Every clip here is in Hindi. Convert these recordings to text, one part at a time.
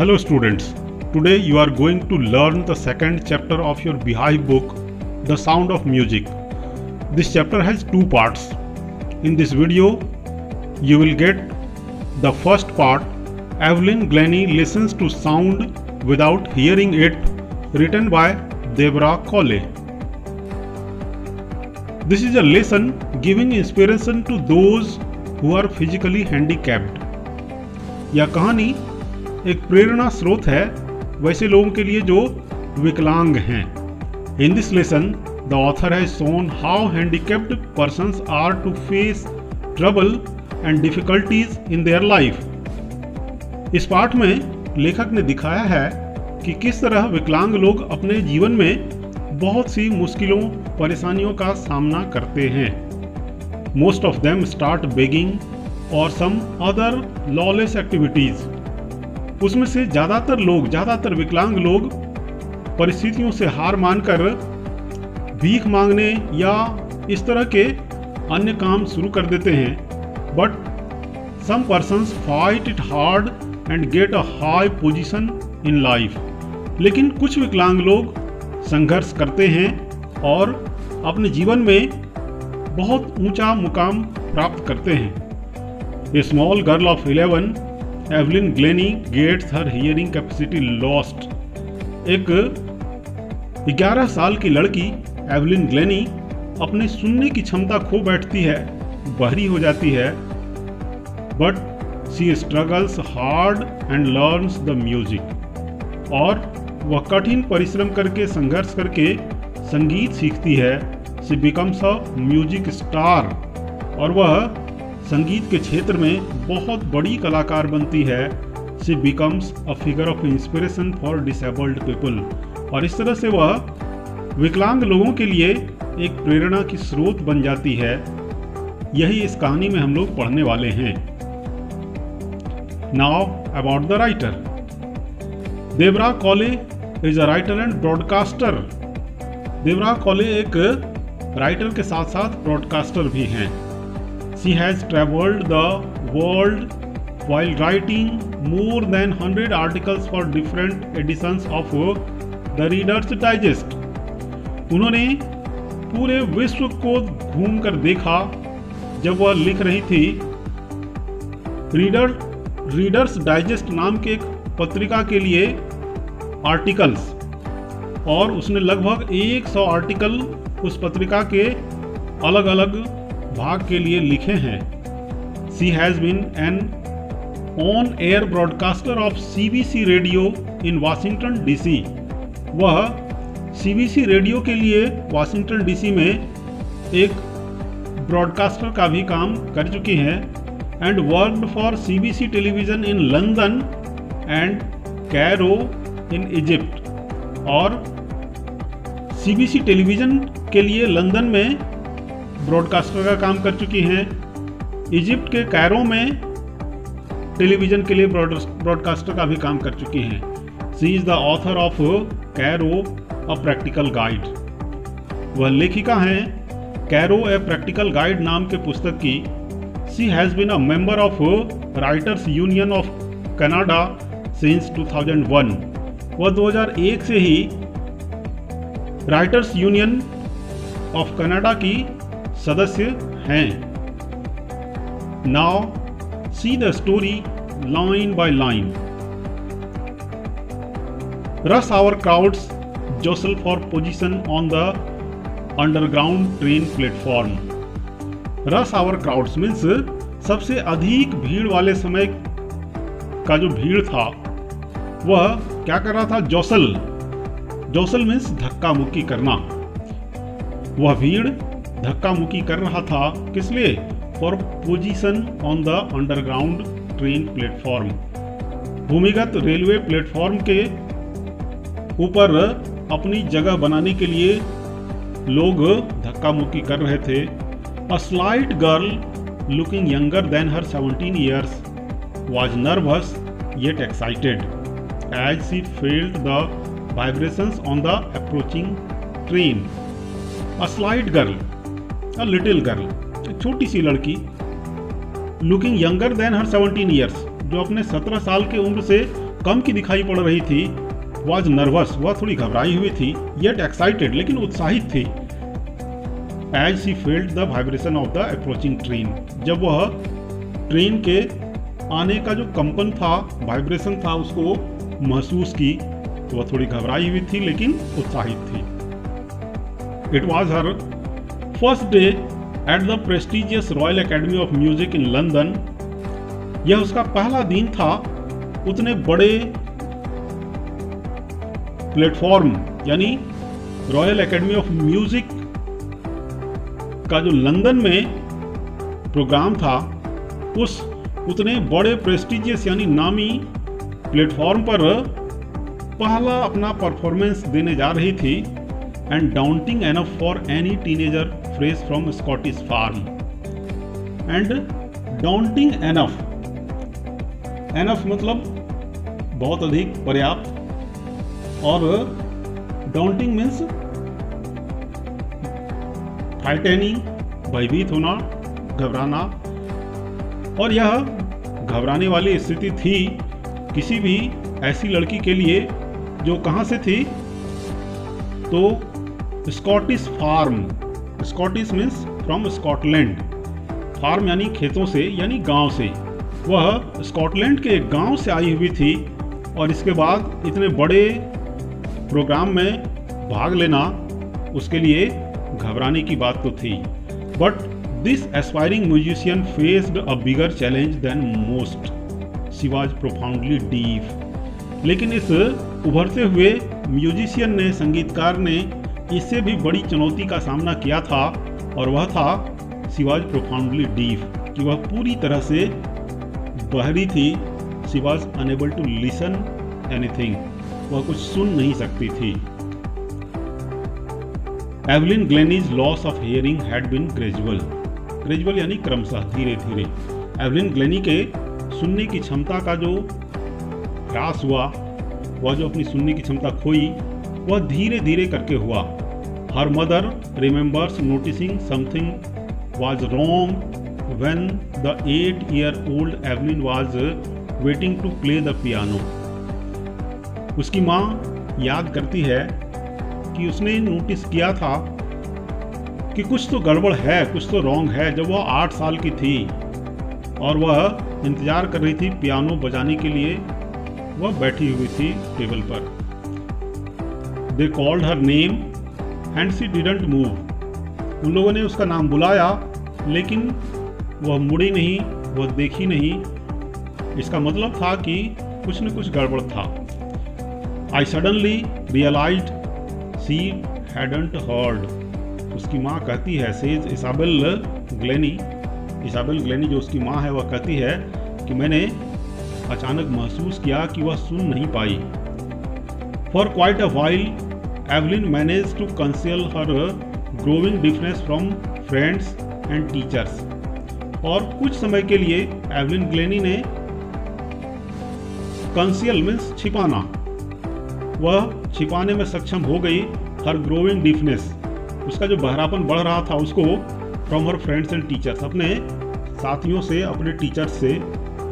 Hello students, today you are going to learn the second chapter of your Beehive book, The Sound of Music. This chapter has two parts. In this video, you will get the first part, Evelyn Glennie listens to sound without hearing it, written by Deborah Colley. This is a lesson giving inspiration to those who are physically handicapped. यह कहानी एक प्रेरणा स्रोत है वैसे लोगों के लिए जो विकलांग हैं. In this lesson, the author has shown how handicapped persons are to face trouble and difficulties in their life. इस पाठ में लेखक ने दिखाया है कि किस तरह विकलांग लोग अपने जीवन में बहुत सी मुश्किलों परेशानियों का सामना करते हैं. Most of them start begging or some other lawless activities. उसमें से ज़्यादातर विकलांग लोग परिस्थितियों से हार मानकर भीख मांगने या इस तरह के अन्य काम शुरू कर देते हैं. But some persons fight it hard and get a high position in life. लेकिन कुछ विकलांग लोग संघर्ष करते हैं और अपने जीवन में बहुत ऊंचा मुकाम प्राप्त करते हैं. A small girl of 11, Evelyn Glennie gets her hearing capacity lost. एक 11 साल की लड़की एवलिन ग्लेनी अपने सुनने की क्षमता खो बैठती है, बहरी हो जाती है. But she struggles hard and learns the music. और वह कठिन परिश्रम करके संघर्ष करके संगीत सीखती है. She becomes a music star. और वह संगीत के क्षेत्र में बहुत बड़ी कलाकार बनती है. She becomes a figure of inspiration for disabled people. और इस तरह से वह विकलांग लोगों के लिए एक प्रेरणा की स्रोत बन जाती है. यही इस कहानी में हम लोग पढ़ने वाले हैं. Now about the writer. Deborah Cowley is a writer and broadcaster. Deborah Cowley एक राइटर के साथ साथ ब्रॉडकास्टर भी हैं. She has traveled the world while writing more than 100 articles for different editions of the Reader's Digest. उन्होंने पूरे विश्व को घूमकर देखा जब वह लिख रही थी रीडर्स डाइजेस्ट नाम के एक पत्रिका के लिए आर्टिकल्स. और उसने लगभग 100 आर्टिकल उस पत्रिका के अलग अलग भाग के लिए लिखे हैं. She has been an on-air broadcaster of CBC radio in Washington DC. वह CBC रेडियो के लिए वाशिंगटन डीसी में एक ब्रॉडकास्टर का भी काम कर चुकी हैं. And worked for CBC television in London and Cairo in Egypt. और CBC टेलीविज़न के लिए लंदन में ब्रॉडकास्टर का काम कर चुकी हैं. इजिप्ट के कैरो में टेलीविज़न के लिए ब्रॉडकास्टर का भी काम कर चुकी हैं. She is the author of Cairo a practical guide. वह लेखिका हैं कैरो ए प्रैक्टिकल गाइड नाम के पुस्तक की. She has been a member of Writers Union of Canada since 2001. वह 2001 से ही राइटर्स यूनियन ऑफ कनाडा की सदस्य हैं. Now see the story line by line. Rush hour crowds jostle for position on the underground train platform. Rush hour crowds means सबसे अधिक भीड़ वाले समय का जो भीड़ था वह क्या कर रहा था? जोसल मीन्स धक्का मुक्की करना. वह भीड़ धक्का मुक्की कर रहा था किस लिए? For position on the underground train platform. भूमिगत रेलवे प्लेटफॉर्म के ऊपर अपनी जगह बनाने के लिए लोग धक्का मुक्की कर रहे थे. A slight girl looking younger than her 17 years was nervous yet excited as she felt the vibrations on the approaching train. A slight girl, a little girl, एक छोटी सी लड़की, लुकिंग यंगर देन हर 17 years, जो अपने 17 साल के उम्र से कम की दिखाई पड़ रही थी, वॉज नर्वस, वह थोड़ी घबराई हुई थी, येट एक्साइटेड, लेकिन उत्साहित थी, as she felt the vibration of the approaching train, जब वह ट्रेन के आने का जो कंपन था, वाइब्रेशन था, उसको महसूस की, तो वह थोड़ी घबराई हुई थी लेकिन उत्साहित थी। It was her first day at the prestigious royal academy of music in London, यह उसका पहला दिन था उतने बड़े प्लेटफॉर्म यानी रॉयल एकेडमी ऑफ म्यूजिक का जो लंदन में प्रोग्राम था, उस उतने बड़े प्रेस्टिजियस यानी नामी प्लेटफॉर्म पर पहला अपना परफॉर्मेंस देने जा रही थी, and daunting enough for any teenager fresh from Scottish farm, and daunting enough, enough मतलब बहुत अधिक, पर्याप्त, और डाउंटिंग मीन्स फ्राइटेनिंग, भयभीत होना, घबराना, और यह घबराने वाली स्थिति थी किसी भी ऐसी लड़की के लिए जो कहाँ से थी, तो Scottish farm, Scottish means from Scotland, farm यानी खेतों से यानी गांव से, वह स्कॉटलैंड के एक गांव से आई हुई थी, और इसके बाद इतने बड़े प्रोग्राम में भाग लेना उसके लिए घबराने की बात तो थी। But this aspiring musician faced a bigger challenge than most, she was profoundly deaf, लेकिन इस उभरते हुए म्यूजिशियन ने, संगीतकार ने इससे भी बड़ी चुनौती का सामना किया था, और वह था शी वॉज प्रोफाउंडली डीप, कि वह पूरी तरह से बहरी थी, she was unable to listen anything, वह कुछ सुन नहीं सकती थी। Evelyn Glennie's loss of hearing had been gradual, gradual यानी क्रमशः, धीरे धीरे। एवलिन ग्लेनी के सुनने की क्षमता का जो ह्रास हुआ, वह जो अपनी सुनने की क्षमता खोई, वह धीरे धीरे करके हुआ। Her mother remembers noticing something was wrong when the 8-year-old Evelyn was waiting to play the piano. उसकी माँ याद करती है कि उसने नोटिस किया था कि कुछ तो गड़बड़ है, कुछ तो रॉन्ग है, जब वह 8 साल की थी और वह इंतजार कर रही थी पियानो बजाने के लिए, वह बैठी हुई थी टेबल पर। They called her name and she didn't move, उन लोगों ने उसका नाम बुलाया लेकिन वह मुड़ी नहीं, वह देखी नहीं। इसका मतलब था कि कुछ न कुछ गड़बड़ था। I suddenly realized she hadn't heard, उसकी माँ कहती है, says Isabel Glennie, Isabel Glennie जो उसकी माँ है, वह कहती है कि मैंने अचानक महसूस किया कि वह सुन नहीं पाई। For quite a while Evelyn manage to conceal her growing difference from friends and teachers, और कुछ समय के लिए एवलिन ग्लेनी ने कंसील मीन्स छिपाना, वह छिपाने में सक्षम हो गई हर ग्रोइंग डिफनेस, उसका जो बहरापन बढ़ रहा था उसको, from her friends and teachers, अपने साथियों से, अपने टीचर्स से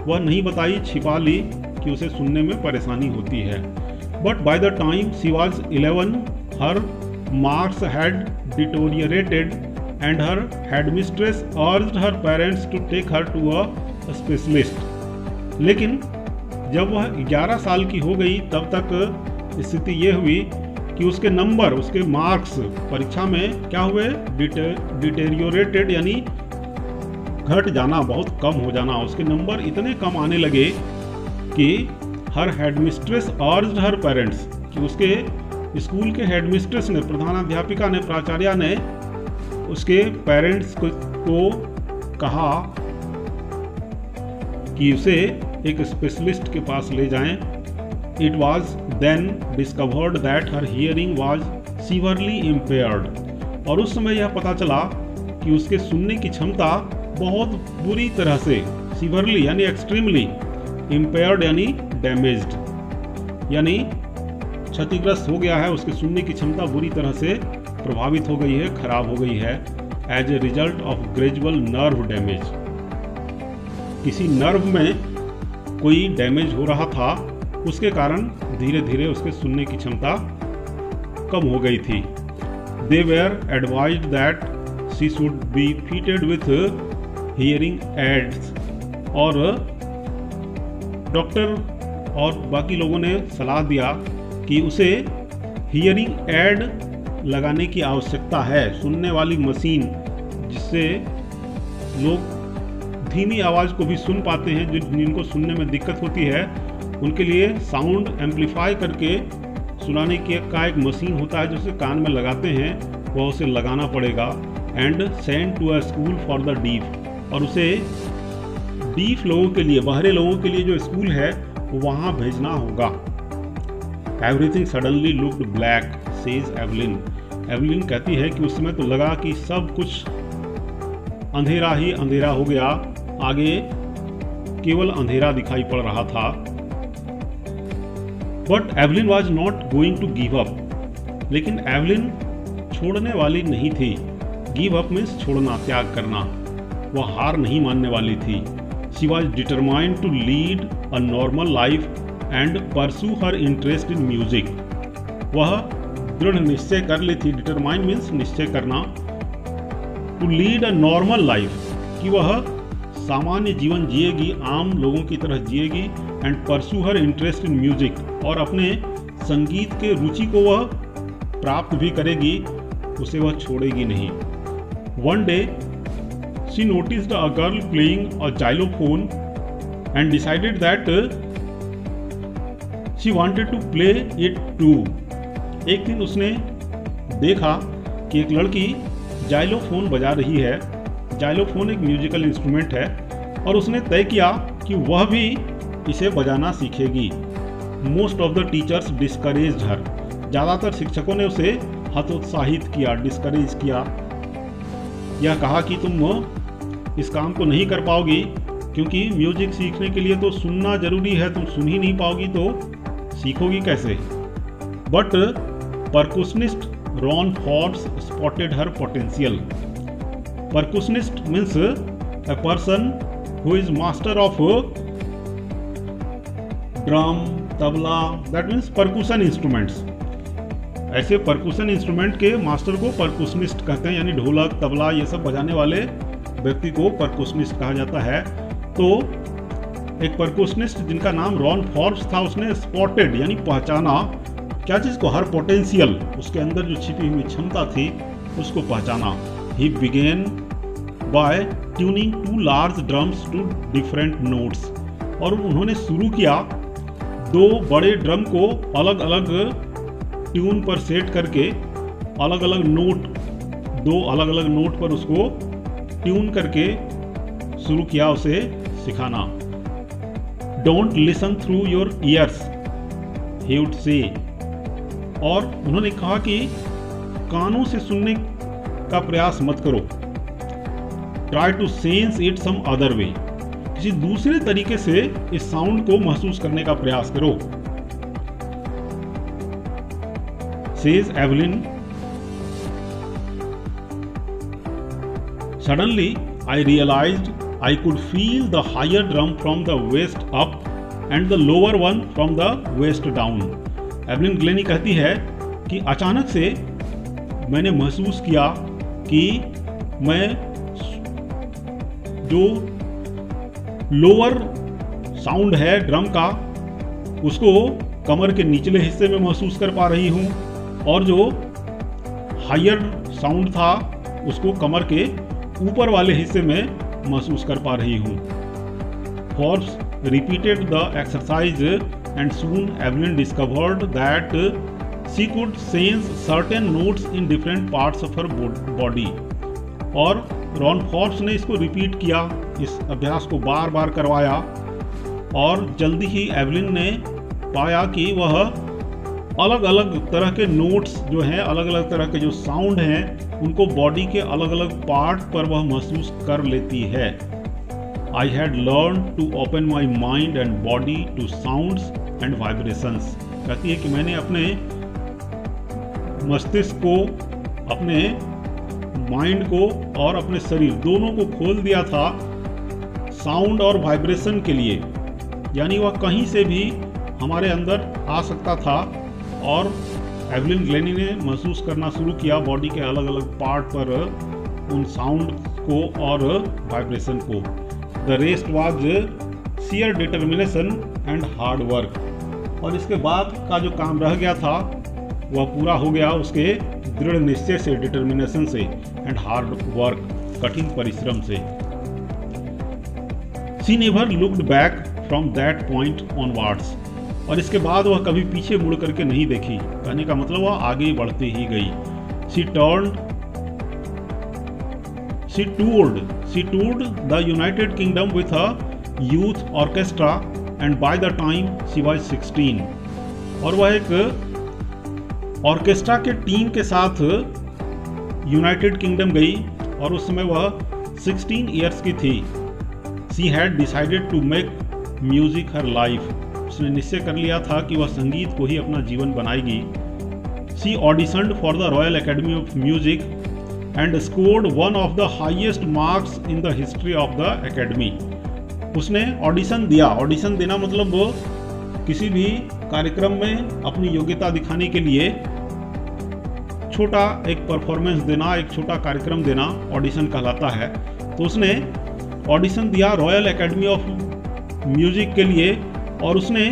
वह नहीं बताई, छिपा ली कि उसे सुनने में परेशानी होती है। But by the time she was 11 her marks had deteriorated and her headmistress urged her parents to take her to a specialist. लेकिन जब वह 11 साल की हो गई तब तक स्थिति ये हुई कि उसके नंबर, उसके मार्क्स परीक्षा में क्या हुए, डिटेरियोरेटेड यानी घट जाना, बहुत कम हो जाना। उसके नंबर इतने कम आने लगे कि हर हेडमिस्ट्रेस अर्ज्ड हर पेरेंट्स, कि उसके स्कूल के हेडमिस्ट्रेस ने, प्रधानाध्यापिका ने, प्राचार्य ने उसके पेरेंट्स को कहा कि उसे एक स्पेशलिस्ट के पास ले जाएं। It was then discovered that her hearing was severely impaired, और उस समय यह पता चला कि उसके सुनने की क्षमता बहुत बुरी तरह से, सीवरली यानी एक्सट्रीमली, इम्पेयर्ड यानी डैमेज्ड यानी क्षतिग्रस्त हो गया है, उसके सुनने की क्षमता बुरी तरह से प्रभावित हो गई है, खराब हो गई है, as a result of gradual nerve damage. किसी नर्व में कोई डैमेज हो रहा था उसके कारण धीरे धीरे उसके सुनने की क्षमता कम हो गई थी। They were advised that she should be fitted with hearing aids, और डॉक्टर और बाकी लोगों ने सलाह दिया कि उसे हियरिंग एड लगाने की आवश्यकता है, सुनने वाली मशीन जिससे लोग धीमी आवाज़ को भी सुन पाते हैं, जिनको सुनने में दिक्कत होती है उनके लिए साउंड एम्पलीफाई करके सुनाने का एक मशीन होता है जो उसे कान में लगाते हैं, वह उसे लगाना पड़ेगा। And send to a school for the deaf, और उसे डीफ लोगों के लिए, बहरे लोगों के लिए जो स्कूल है वहाँ भेजना होगा। Everything suddenly looked black says Evelyn. Evelyn कहती है कि उस समय तो लगा कि सब कुछ अंधेरा ही अंधेरा हो गया, आगे केवल अंधेरा दिखाई पड़ रहा था। But Evelyn was not going to give up, लेकिन एवलिन छोड़ने वाली नहीं थी। गिव अप मीन्स छोड़ना, त्याग करना। वह हार नहीं मानने वाली थी। She was determined to lead a normal life and pursue her interest in music. वह दृढ़ निश्चय कर ली थी। डिटरमाइंड मीन्स निश्चय करना। To lead a normal life, कि वह सामान्य जीवन जिएगी, आम लोगों की तरह जिएगी। And pursue her interest in music, और अपने संगीत के रुचि को वह प्राप्त भी करेगी, उसे वह छोड़ेगी नहीं। One day she noticed a girl playing a xylophone and decided that she wanted to play it too. एक दिन उसने देखा कि एक लड़की जाइलोफोन बजा रही है। जाइलोफोन एक म्यूजिकल इंस्ट्रूमेंट है, और उसने तय किया कि वह भी इसे बजाना सीखेगी। Most of the teachers discouraged her. ज़्यादातर शिक्षकों ने उसे हतोत्साहित किया, डिस्करेज किया। यह कहा कि तुम इस काम को नहीं कर पाओगी, क्योंकि म्यूजिक सीखने के लिए तो सुनना जरूरी है, तुम सुन ही नहीं पाओगी तो सीखोगी कैसे। But percussionist Ron Forbes spotted her potential. Percussionist means a person who is master of drum, tabla, that means percussion instruments। ऐसे परकुशन इंस्ट्रूमेंट के मास्टर को परकुशनिस्ट कहते हैं, यानी ढोलक, तबला ये सब बजाने वाले व्यक्ति को परकुशनिस्ट कहा जाता है। तो एक परकुशनिस्ट जिनका नाम रॉन फॉर्ब्स था, उसने स्पॉटेड यानी पहचाना क्या चीज़ को, हर पोटेंशियल, उसके अंदर जो छिपी हुई क्षमता थी उसको पहचाना। He began by tuning two large drums to different notes, और उन्होंने शुरू किया दो बड़े ड्रम को अलग अलग ट्यून पर सेट करके अलग अलग नोट, दो अलग अलग नोट पर उसको ट्यून करके शुरू किया उसे सिखाना। Don't listen through your years he would say, और उन्होंने कहा कि कानों से सुनने का प्रयास मत करो। Try to sense it some other way, किसी दूसरे तरीके से इस साउंड को महसूस करने का प्रयास करो। Says Evelyn, suddenly I realized I could feel the higher drum from the waist up and the lower one from the waist down. Evelyn Glennie कहती है कि अचानक से मैंने महसूस किया कि मैं जो लोअर साउंड है ड्रम का उसको कमर के निचले हिस्से में महसूस कर पा रही हूँ, और जो हायर साउंड था उसको कमर के ऊपर वाले हिस्से में महसूस कर पा रही हूँ। Forbes repeated the exercise and soon Evelyn discovered that she could sense certain notes in different parts of her body। और रॉन फॉर्ब्स ने इसको रिपीट किया, इस अभ्यास को बार बार करवाया, और जल्दी ही एवलिन ने पाया कि वह अलग अलग तरह के नोट्स जो हैं, अलग अलग तरह के जो साउंड हैं, उनको बॉडी के अलग अलग पार्ट पर वह महसूस कर लेती है। I had learned to open my mind and body to sounds and vibrations। कहती है कि मैंने अपने मस्तिष्क को, अपने माइंड को और अपने शरीर दोनों को खोल दिया था साउंड और वाइब्रेशन के लिए। यानी वह कहीं से भी हमारे अंदर आ सकता था और एवलिन ग्लेनी ने महसूस करना शुरू किया बॉडी के अलग अलग पार्ट पर उन साउंड को और वाइब्रेशन को। The rest was share determination and hard work. और इसके बाद का जो काम रह गया था वह पूरा हो गया उसके दृढ़ निश्चय से, डिटर्मिनेशन से, एंड हार्ड वर्क, कठिन परिश्रम से। She never looked back from that point onwards. और इसके बाद वह कभी पीछे मुड़ करके नहीं देखी। कहने का मतलब वह आगे बढ़ते ही गई। She toured the United Kingdom with a youth orchestra and by the time she was 16। और वह एक ऑर्केस्ट्रा के टीम के साथ यूनाइटेड किंगडम गई और उस समय वह 16 इयर्स की थी। She had decided to make music her life। उसने निश्चय कर लिया था कि वह संगीत को ही अपना जीवन बनाएगी। She auditioned for the Royal Academy of Music and scored one of the highest marks in the history of the academy। उसने ऑडिशन दिया। ऑडिशन देना मतलब वो किसी भी कार्यक्रम में अपनी योग्यता दिखाने के लिए छोटा एक परफॉर्मेंस देना, एक छोटा कार्यक्रम देना ऑडिशन कहलाता है। तो उसने ऑडिशन दिया रॉयल एकेडमी ऑफ म्यूजिक के लिए और उसने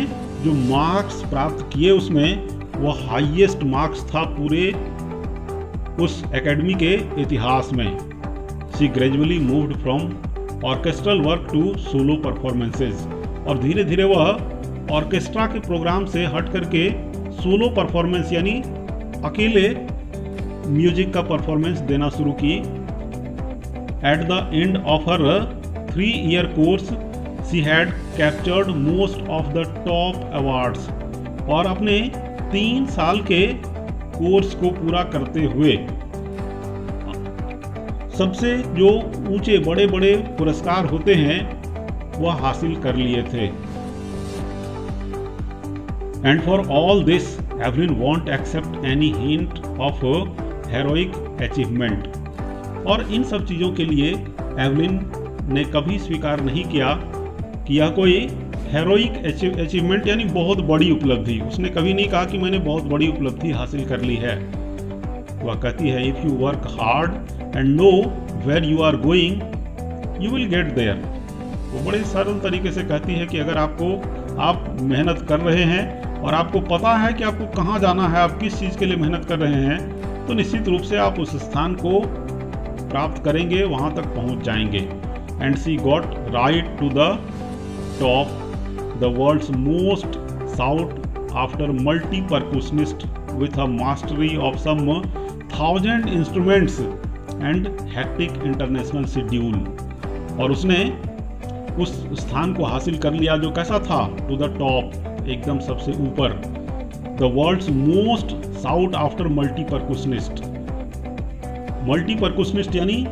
जो मार्क्स प्राप्त किए उसमें वो हाईएस्ट मार्क्स था पूरे उस एकेडमी के इतिहास में। She gradually moved from orchestral work to solo performances. और धीरे धीरे वह ऑर्केस्ट्रा के प्रोग्राम से हट करके सोलो परफॉर्मेंस यानी अकेले म्यूजिक का परफॉर्मेंस देना शुरू की। At the end of her 3-year course she had captured most of the top awards. और अपने 3 साल के कोर्स को पूरा करते हुए सबसे जो ऊंचे बड़े बड़े पुरस्कार होते हैं वह हासिल कर लिए थे। And for all this Evelyn won't accept any hint of heroic achievement. और इन सब चीज़ों के लिए एवलिन ने कभी स्वीकार नहीं किया कि यह कोई हेरोइक अचीवमेंट यानी बहुत बड़ी उपलब्धि। उसने कभी नहीं कहा कि मैंने बहुत बड़ी उपलब्धि हासिल कर ली है। वह कहती है if you work hard and know where you are going you will get there. वो बड़े सरल तरीके से कहती है कि अगर आप मेहनत कर रहे हैं और आपको पता है कि आपको कहाँ जाना है, आप किस चीज़ के लिए मेहनत कर रहे हैं, तो निश्चित रूप से आप उस स्थान को प्राप्त करेंगे, वहाँ तक पहुँच जाएंगे। And she got right to the top, the world's most sought after multi-percussionist with a mastery of some 1000 instruments and hectic international schedule। और उसने उस स्थान को हासिल कर लिया जो कैसा था, टू द टॉप, एकदम सबसे ऊपर। The world's most sought after multi-percussionist. Multi-percussionist यानी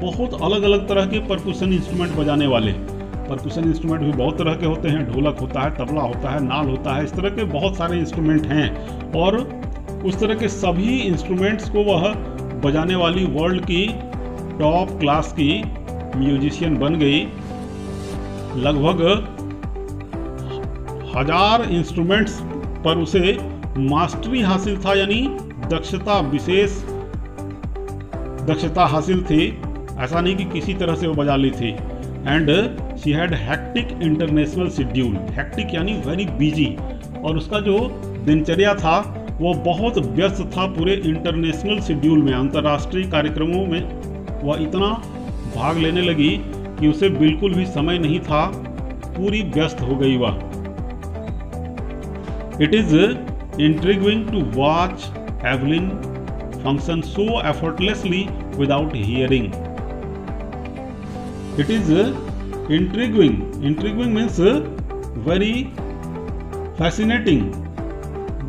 बहुत अलग अलग तरह के परकुशन इंस्ट्रूमेंट बजाने वाले। परकुशन इंस्ट्रूमेंट भी बहुत तरह के होते हैं, ढोलक होता है, तबला होता है, नाल होता है, इस तरह के बहुत सारे इंस्ट्रूमेंट हैं। और उस तरह के सभी इंस्ट्रूमेंट्स को वह बजाने वाली वर्ल्ड की टॉप क्लास की म्यूजिशियन बन गई। लगभग 1000 इंस्ट्रूमेंट्स पर उसे मास्टरी हासिल था, यानी दक्षता हासिल थी। ऐसा नहीं कि किसी तरह से वो बजा ली थी। And she had hectic international schedule. Hectic यानी वेरी बिजी। और उसका जो दिनचर्या था वो बहुत व्यस्त था पूरे इंटरनेशनल शेड्यूल में, अंतर्राष्ट्रीय कार्यक्रमों में वह इतना भाग लेने लगी कि उसे बिल्कुल भी समय नहीं था, पूरी व्यस्त हो गई वह। It is intriguing to watch Evelyn function so effortlessly without hearing. It is intriguing. Intriguing means very fascinating,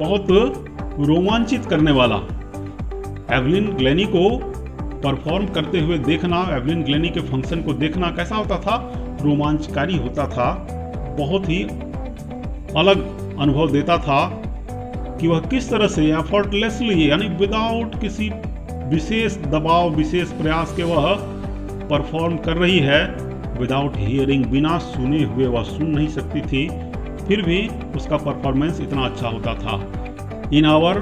बहुत रोमांचित करने वाला। एवलिन ग्लेनी को परफॉर्म करते हुए देखना, एवलिन ग्लेनी के फंक्शन को देखना कैसा होता था, रोमांचकारी होता था, बहुत ही अलग अनुभव देता था कि वह किस तरह से एफर्टलेसली यानी विदाउट किसी विशेष दबाव, विशेष प्रयास के वह परफॉर्म कर रही है। विदाउट हियरिंग, बिना सुने हुए, वह सुन नहीं सकती थी फिर भी उसका परफॉर्मेंस इतना अच्छा होता था। In our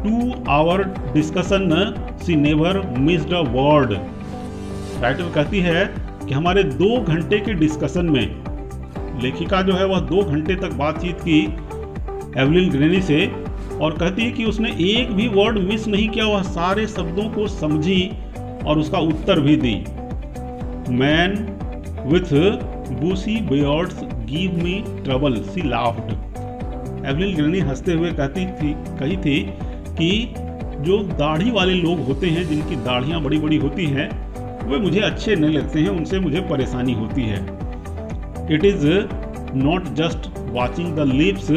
2 hour discussion she never missed a word. Writer कहती है कि हमारे 2 घंटे के डिस्कशन में लेखिका जो है वह 2 घंटे तक बातचीत की एवलिन ग्रेनी से, और कहती है कि उसने एक भी वर्ड मिस नहीं किया, वह सारे शब्दों को समझी और उसका उत्तर भी दी। Man with bushy beards give me trouble she laughed. Evelyn Glennie हंसते हुए कही थी कि जो दाढ़ी वाले लोग होते हैं, जिनकी दाढ़ियाँ बड़ी बड़ी होती हैं, वे मुझे अच्छे नहीं लगते हैं, उनसे मुझे परेशानी होती है। It is not just watching the lips,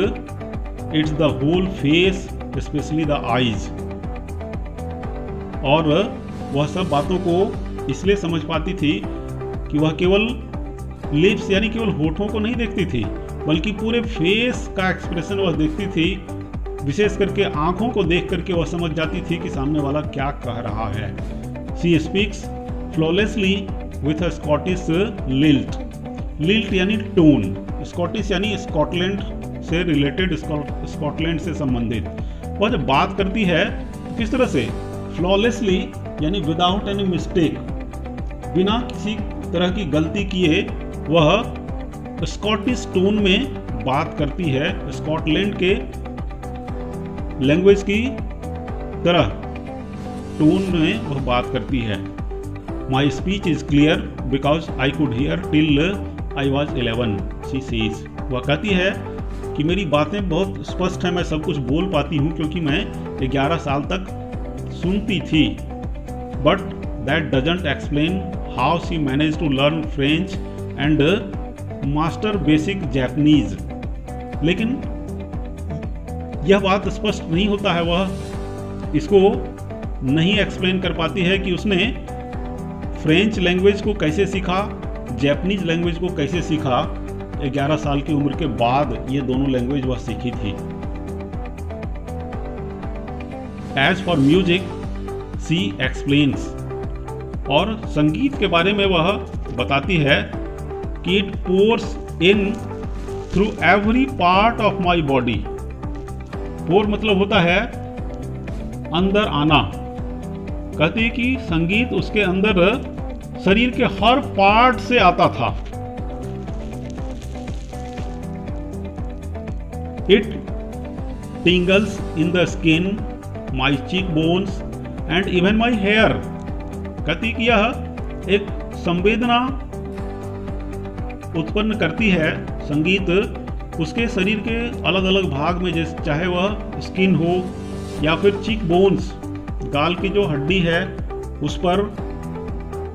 it's the whole face, especially the eyes. और वह सब बातों को इसलिए समझ पाती थी कि वह केवल लिप्स यानी केवल होठों को नहीं देखती थी, बल्कि पूरे फेस का एक्सप्रेशन वह देखती थी। विशेष करके आंखों को देख करके वह समझ जाती थी कि सामने वाला क्या कह रहा है। She speaks flawlessly with a Scottish lilt. Lilt यानी टोन, स्कॉटिश यानी स्कॉटलैंड से रिलेटेड, स्कॉटलैंड से संबंधित। वह जब बात करती है तो किस तरह से, फ्लॉलेसली यानी विदाउट एनी मिस्टेक, बिना किसी तरह की गलती किए वह स्कॉटिश टोन में बात करती है, स्कॉटलैंड के लैंग्वेज की तरह टोन में वह बात करती है। My speech is clear because I could hear till I was 11 she says. वह कहती है कि मेरी बातें बहुत स्पष्ट हैं, मैं सब कुछ बोल पाती हूँ क्योंकि मैं 11 साल तक सुनती थी। But that doesn't explain how she manage to learn French and master basic Japanese. लेकिन यह बात स्पष्ट नहीं होता है, वह इसको नहीं एक्सप्लेन कर पाती है कि उसने फ्रेंच लैंग्वेज को कैसे सीखा, जैपनीज लैंग्वेज को कैसे सीखा। 11 साल की उम्र के बाद ये दोनों लैंग्वेज वह सीखी थी। As for music she explains. और संगीत के बारे में वह बताती है कि it pours in through every part of my body. Pour मतलब होता है अंदर आना। कहती है कि संगीत उसके अंदर शरीर के हर पार्ट से आता था। It tingles in the skin, my cheekbones and even my hair। कहती कि यह एक संवेदना उत्पन्न करती है संगीत उसके शरीर के अलग अलग भाग में, जैसे चाहे वह स्किन हो या फिर चीक बोन्स, गाल की जो हड्डी है उस पर,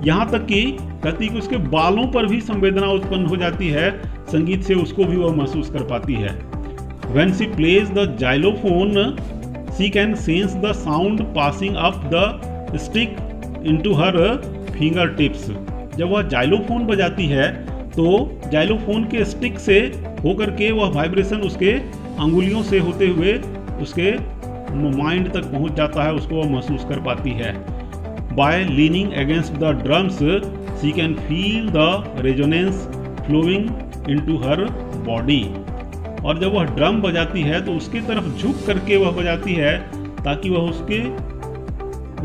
यहाँ तक कि कहती कि उसके बालों पर भी संवेदना उत्पन्न हो जाती है संगीत से, उसको भी वह महसूस कर पाती है। When she plays the xylophone, she can sense the sound passing up the stick into her fingertips। जब वह जाइलोफोन बजाती है तो जाइलोफोन के स्टिक से होकर के वह वाइब्रेशन उसके अंगुलियों से होते हुए उसके माइंड तक पहुंच जाता है, उसको वह महसूस कर पाती है। By leaning against the drums, she can feel the resonance flowing into her body। और जब वह ड्रम बजाती है तो उसकी तरफ झुक करके वह बजाती है ताकि वह उसके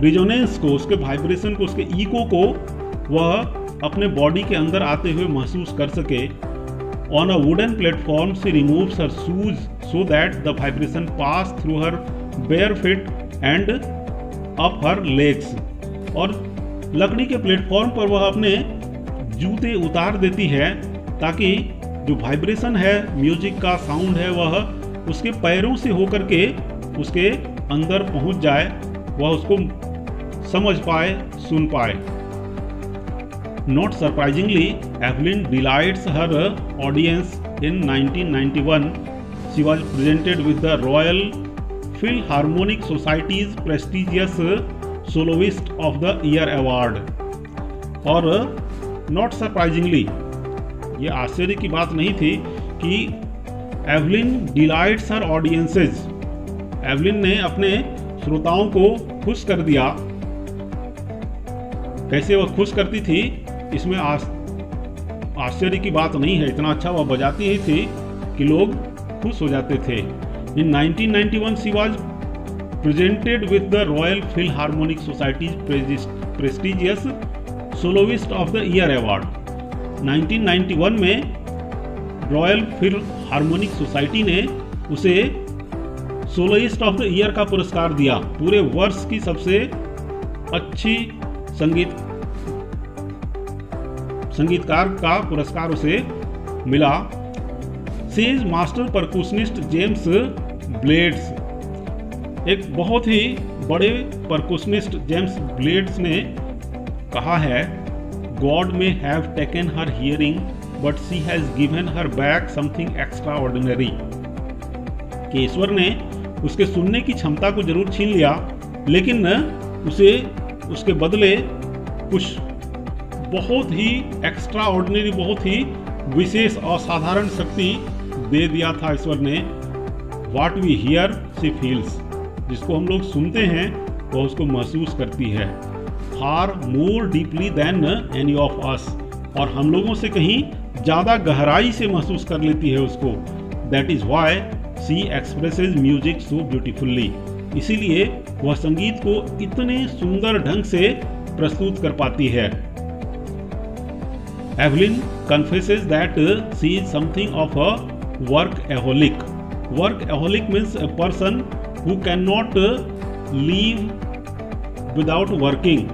रिजोनेंस को, उसके वाइब्रेशन को, उसके इको को वह अपने बॉडी के अंदर आते हुए महसूस कर सके। On a wooden platform she removes her shoes so that the vibration pass through her bare feet and up her legs. और लकड़ी के प्लेटफॉर्म पर वह अपने जूते उतार देती है ताकि जो वाइब्रेशन है, म्यूजिक का साउंड है, वह उसके पैरों से होकर के उसके अंदर पहुंच जाए, वह उसको समझ पाए, सुन पाए। Not surprisingly Evelyn delights her audience in 1991 she was presented with the royal Philharmonic societies prestigious soloist of the year award. और नॉट सरप्राइजिंगली, ये आश्चर्य की बात नहीं थी कि एवलिन डिलाइट्स हर ऑडियंसेस, एवलिन ने अपने श्रोताओं को खुश कर दिया। कैसे वह खुश करती थी, इसमें आश्चर्य की बात नहीं है, इतना अच्छा वह बजाती ही थी कि लोग खुश हो जाते थे। इन 1991 she was presented with the royal Philharmonic societies prestigious soloist of the year award. 1991 में रॉयल फिलहार्मोनिक सोसाइटी ने उसे सोलोइस्ट ऑफ द ईयर का पुरस्कार दिया। पूरे वर्ष की सबसे अच्छी संगीतकार का पुरस्कार उसे मिला। सीज मास्टर परकुशनिस्ट जेम्स ब्लेड्स, एक बहुत ही बड़े परकुशनिस्ट जेम्स ब्लेड्स ने कहा है, गॉड में have taken her hearing but she has given her back something extra ordinary, कि ईश्वर ने उसके सुनने की क्षमता को जरूर छीन लिया, लेकिन उसे उसके बदले कुछ बहुत ही एक्स्ट्रा ऑर्डिनरी, बहुत ही विशेष असाधारण शक्ति दे दिया था ईश्वर ने। What we hear she feels, जिसको हम लोग सुनते हैं वह उसको महसूस करती है। Far more deeply than any of us, और हम लोगों से कहीं ज़्यादा गहराई से महसूस कर लेती है उसको। That is why she expresses music so beautifully, इसीलिए वह संगीत को इतने सुंदर ढंग से प्रस्तुत कर पाती है। Evelyn confesses that she is something of a workaholic. Workaholic means a person who cannot live without working.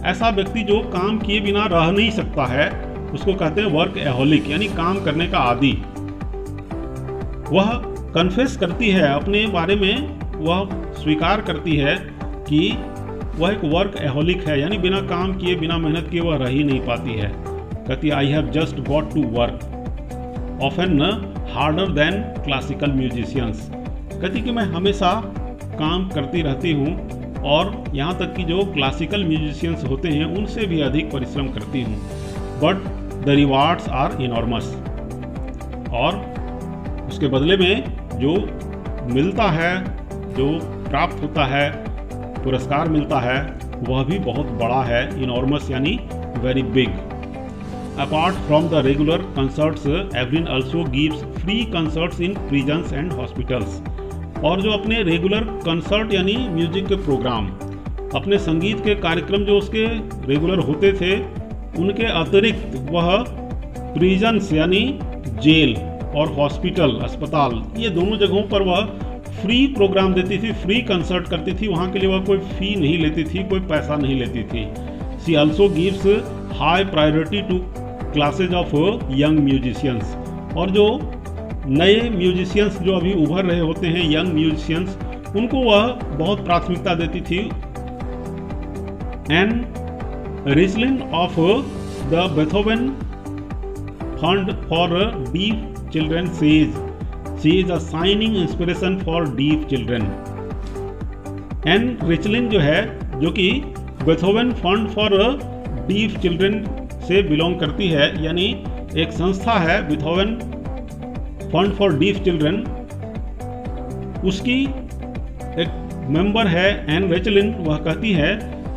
ऐसा व्यक्ति जो काम किए बिना रह नहीं सकता है, उसको कहते हैं वर्कएहोलिक, यानी काम करने का आदी। वह कन्फेस करती है अपने बारे में, वह स्वीकार करती है कि वह एक वर्कएहोलिक है, यानी बिना काम किए बिना मेहनत किए वह रह ही नहीं पाती है। कहती I have just got to work often harder than classical musicians. कहती कि मैं हमेशा काम करती रहती हूँ और यहाँ तक कि जो क्लासिकल म्यूजिशियंस होते हैं उनसे भी अधिक परिश्रम करती हूँ, but the rewards are enormous, और उसके बदले में जो मिलता है, जो प्राप्त होता है, पुरस्कार मिलता है, वह भी बहुत बड़ा है। इनॉर्मस यानी very big. Apart from the regular concerts, Evelyn also gives free concerts in prisons and hospitals. और जो अपने रेगुलर कंसर्ट यानी म्यूजिक के प्रोग्राम, अपने संगीत के कार्यक्रम जो उसके रेगुलर होते थे, उनके अतिरिक्त वह प्रिजन्स यानी जेल और हॉस्पिटल अस्पताल, ये दोनों जगहों पर वह फ्री प्रोग्राम देती थी, फ्री कंसर्ट करती थी। वहाँ के लिए वह कोई फ़ी नहीं लेती थी, कोई पैसा नहीं लेती थी। She also gives high priority to classes of young musicians, और जो नए म्यूजिशियंस जो अभी उभर रहे होते हैं, यंग म्यूजिशियंस, उनको वह बहुत प्राथमिकता देती थी। And Richlin of the Beethoven fund for deaf children says she is a shining inspiration for deaf children. And Richlin जो है, जो कि Beethoven fund for deaf children से बिलोंग करती है, यानी एक संस्था है Beethoven fund for deaf children, उसकी एक मेंबर है एन रेचलिन। वह कहती है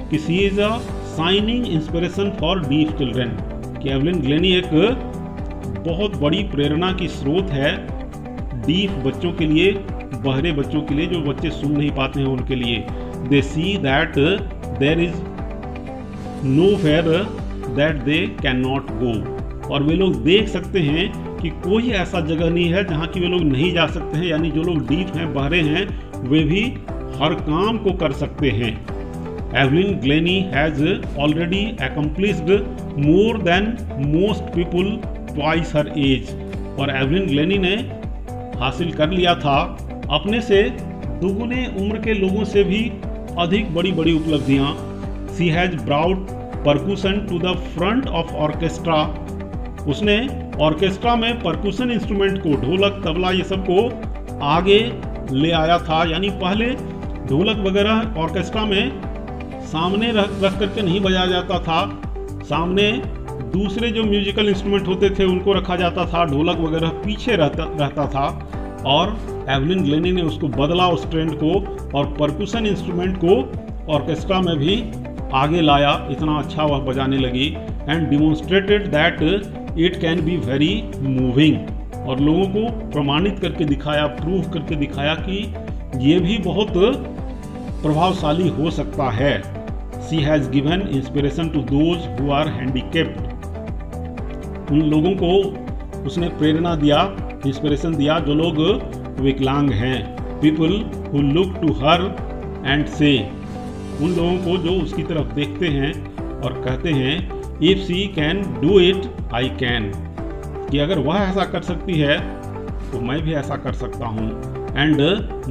कि she is a shining inspiration for deaf children, कि एवलिन ग्लेनी एक बहुत बड़ी प्रेरणा की स्रोत है डीफ बच्चों के लिए, बहरे बच्चों के लिए, जो बच्चे सुन नहीं पाते हैं उनके लिए। They see that there is nowhere that they can not go, और वे लोग देख सकते हैं कि कोई ऐसा जगह नहीं है जहाँ की वे लोग नहीं जा सकते हैं, यानी जो लोग डीफ हैं, बहरे हैं, वे भी हर काम को कर सकते हैं। Evelyn Glennie has already accomplished more than most people twice her age, और एवलिन ग्लेनी ने हासिल कर लिया था अपने से दुगुने उम्र के लोगों से भी अधिक बड़ी बड़ी उपलब्धियाँ। She has brought percussion to the front of orchestra, उसने ऑर्केस्ट्रा में परकुशन इंस्ट्रूमेंट को, ढोलक, तबला, ये सब को आगे ले आया था। यानी पहले ढोलक वगैरह ऑर्केस्ट्रा में सामने रख करके नहीं बजाया जाता था, सामने दूसरे जो म्यूजिकल इंस्ट्रूमेंट होते थे उनको रखा जाता था, ढोलक वगैरह पीछे रहता था। और एवलिन ग्लेनी ने उसको बदला, उस ट्रेंड को, और परकुशन इंस्ट्रूमेंट को ऑर्केस्ट्रा में भी आगे लाया, इतना अच्छा वह बजाने लगी। And demonstrated that it can be very moving, और लोगों को प्रमाणित करके दिखाया, प्रूव करके दिखाया कि ये भी बहुत प्रभावशाली हो सकता है। She has given inspiration to those who are handicapped. उन लोगों को उसने प्रेरणा दिया, इंस्पिरेशन दिया जो लोग विकलांग हैं। People who look to her and say, उन लोगों को जो उसकी तरफ देखते हैं और कहते हैं If she can do it, I can. कि अगर वह ऐसा कर सकती है तो मैं भी ऐसा कर सकता हूँ। And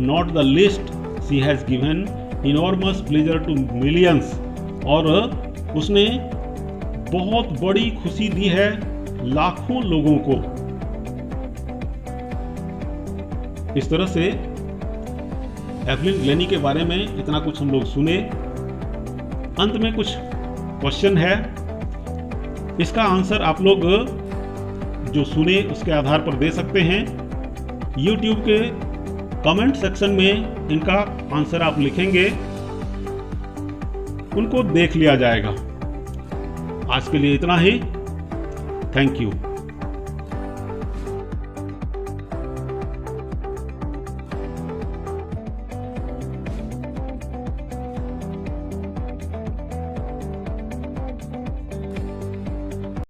not the least, she has given enormous pleasure to millions. और उसने बहुत बड़ी खुशी दी है लाखों लोगों को। इस तरह से एवलिन ग्लेनी के बारे में इतना कुछ हम लोग सुने। अंत में कुछ क्वेश्चन है, इसका आंसर आप लोग जो सुने उसके आधार पर दे सकते हैं। YouTube के कमेंट सेक्शन में इनका आंसर आप लिखेंगे, उनको देख लिया जाएगा। आज के लिए इतना ही। Thank you.